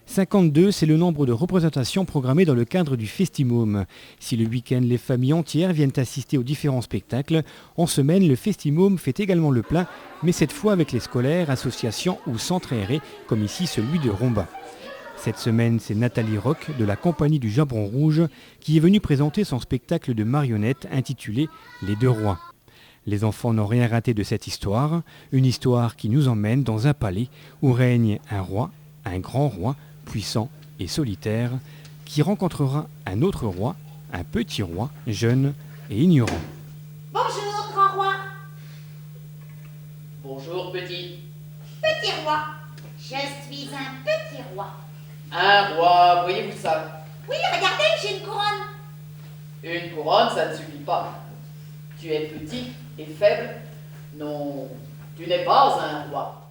52, c'est le nombre de représentations programmées dans le cadre du Festimôme. Si le week-end, les familles entières viennent assister aux différents spectacles, en semaine, le Festimôme fait également le plein, mais cette fois avec les scolaires, associations ou centres aérés, comme ici celui de Romba. Cette semaine, c'est Nathalie Roch de la Compagnie du Jambon Rouge qui est venue présenter son spectacle de marionnettes intitulé « Les deux rois ». Les enfants n'ont rien raté de cette histoire, une histoire qui nous emmène dans un palais où règne un roi, un grand roi, puissant et solitaire, qui rencontrera un autre roi, un petit roi, jeune et ignorant. Bonjour, grand roi. Bonjour, petit. Petit roi. Je suis un petit roi. Un roi, voyez-vous ça? Oui, regardez, j'ai une couronne. Une couronne, ça ne suffit pas. Tu es petit et faible. Non, tu n'es pas un roi.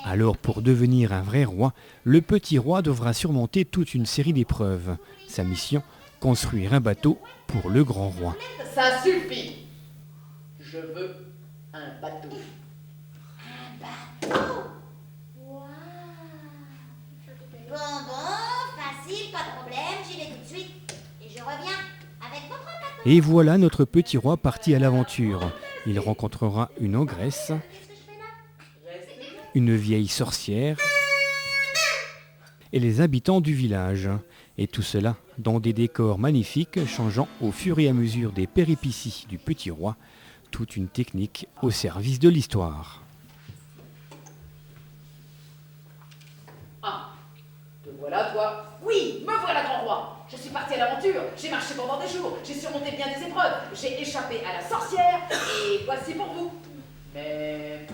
Alors pour devenir un vrai roi, le petit roi devra surmonter toute une série d'épreuves. Sa mission, construire un bateau pour le grand roi. Ça suffit. Je veux un bateau. Un bateau. Waouh. Bon, facile, pas de problème, j'y vais tout de suite. Et je reviens avec votre bateau. Et voilà notre petit roi parti à l'aventure. Il rencontrera une ogresse, une vieille sorcière et les habitants du village. Et tout cela dans des décors magnifiques changeant au fur et à mesure des péripéties du petit roi, toute une technique au service de l'histoire. Ah, te voilà, toi? Oui, me voilà, grand roi. Je suis parti à l'aventure, j'ai marché pendant des jours, j'ai surmonté bien des épreuves, j'ai échappé à la sorcière, et voici pour vous. Mais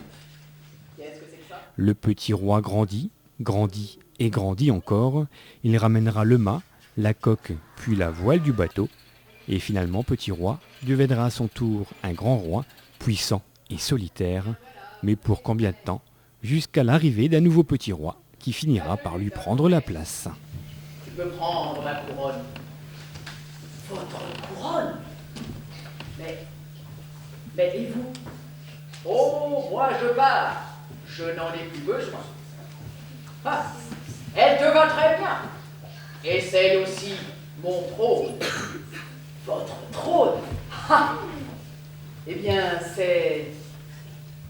qu'est-ce que c'est que ça? Le petit roi grandit, grandit et grandit encore. Il ramènera le mât, la coque, puis la voile du bateau. Et finalement, petit roi deviendra à son tour un grand roi, puissant et solitaire. Mais pour combien de temps? Jusqu'à l'arrivée d'un nouveau petit roi qui finira par lui prendre la place. Tu peux prendre ma couronne. Votre couronne? Mais et vous? Oh, moi je pars. Je n'en ai plus besoin. Ah, elle te va très bien. Et c'est aussi mon trône. Votre trône? Ah, eh bien,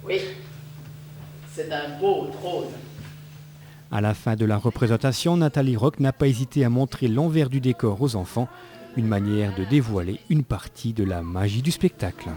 oui, c'est un beau trône. À la fin de la représentation, Nathalie Roch n'a pas hésité à montrer l'envers du décor aux enfants, une manière de dévoiler une partie de la magie du spectacle.